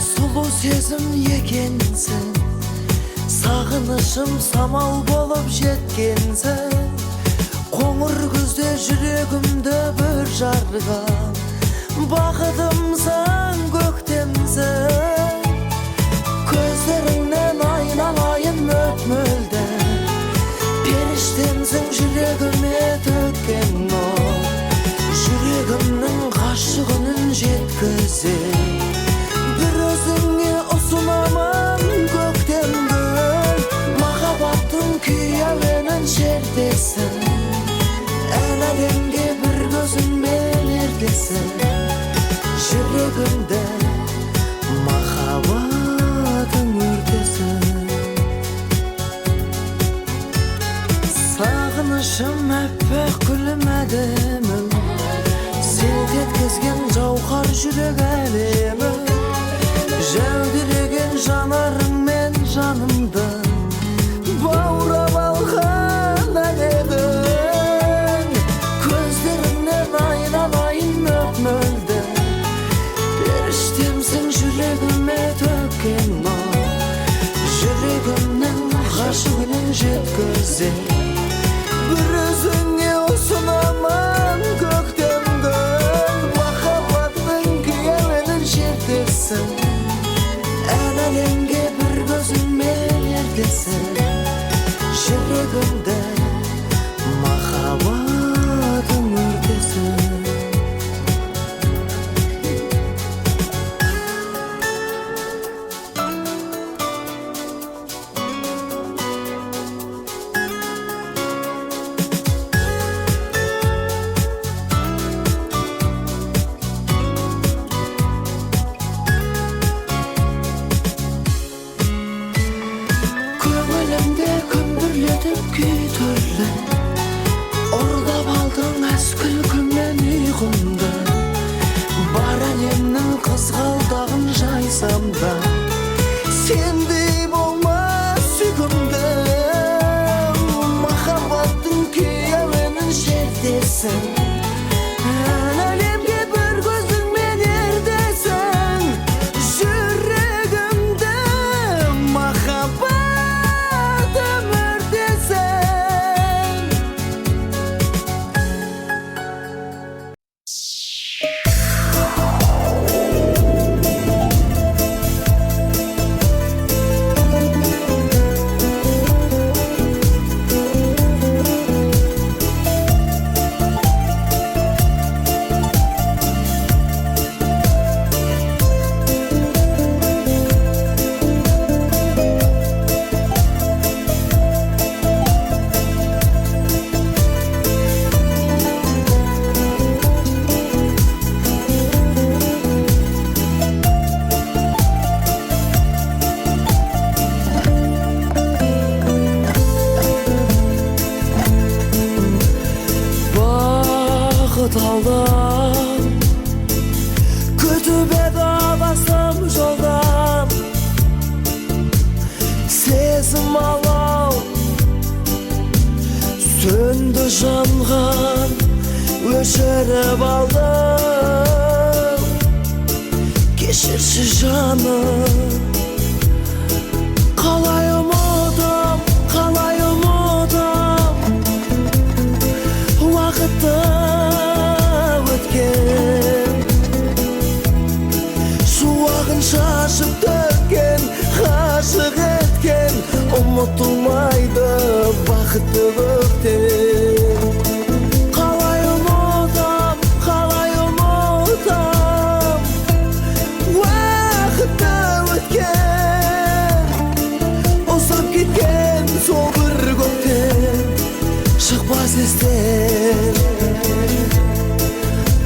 sulu sezim ekensen, sağınışım samal bolup jetkensen, koңыр күзде жүрегімді бір жарған, бақытымсың көктемсің. Көздеріңнен айналайын мөп-мөлдір, періштемсің жүрегіме төккен нұр. Жүрегімнің ғашығының жеткізер, бір өзіңе ұсынамын көктем гүл. Махаббаттың күй әуенін шертесің, ән әлемге бір көзіңмен ертесің. Жүрегімді махаббатың өртесің. Сағынышым әппақ гүлім әдемім, селт еткізген жауһар жүрек әлемі. Жәудіреген жанарыңмен жанымды баурап алған әлемің. Көздеріңнен айналайын мөп-мөлдір, періштемсің жүрегіме төккен нұр. Жүрегімнің ғашығының жеткізер, бір өзіңе ұсынамын көктем гүл. Махаббаттың күй әуенін шертесің, ән әлемге бір көзіңмен ертесің. Жүрегімді махаббатың өртесің. Көңілімде күмбірлетіп күй түрлі, ұрлап алдың әскіл күнмен ұйқымды. Бар әлемнің қызғалдағын жайсам да, сендей болмас сүйкімді. Махаббаттың күй әуенін шертесің, ән әлемге бір көзіңмен ертесің. Жүрегімді махаббатым өртесің. Бақыт алдан, күтіп еді адасым жолдан. Сезім алау, сөнді жанған, өшіріп алдым. Кешірші жаным, қалай ұмытам, қалай ұмытам. Уақытты өткен, шуағын шашып төккен, ғашық еткен, ұмытылмайды бақытты көктем. Қалай ұмытам, қалай ұмытам. Уақытты өткен, ұзап кеткен сол бір көктем. Шықпас естен,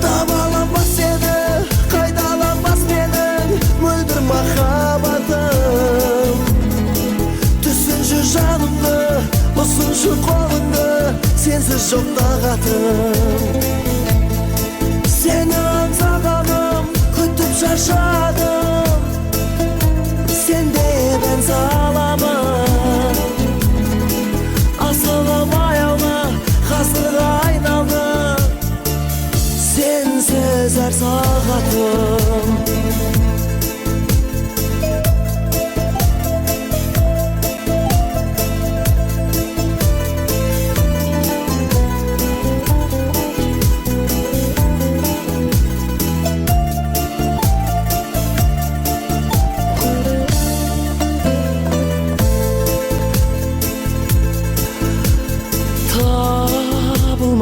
табаланбас еді, қайталанбас менің мөлдір махаббатым. Түсінші жанымды, ұсыншы қолыңды, сенсіз жоқ тағатым. Сені аңсағаным, күтіп шаршадым, сенде бән саламын. Асылым аяулы ғасырға айналды, сенсіз әр сағатым.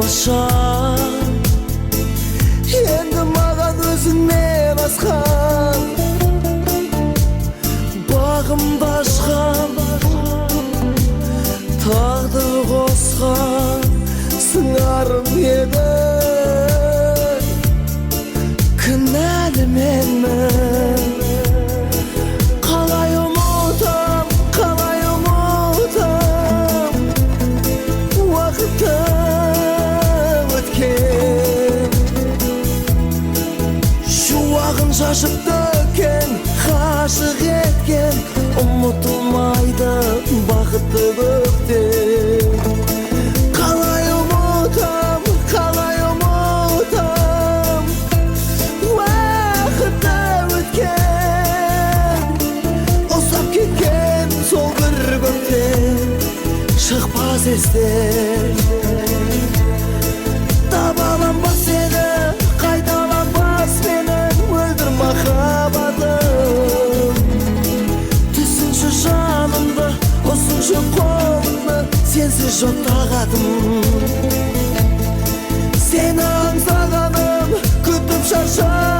тамаша енді маған өзіңнен асқан бағымды ашқан тағдыр қосқан сыңарым еді кінәлі менмін қалай ұмытам уақыты өткен шуағын шашып төккен ғашық еткен ұмытылмайды бақытты көктем қалай ұмытам уақыты өткен ұзап кеткен сол бір көктем шықпас естен таба алам ба сені қайталанбас менің мөлдір махаббатым түсінші жанымды ұсыншы қолыңды сенсіз жоқ тағатым сені аңсағаным күтіп шаршадым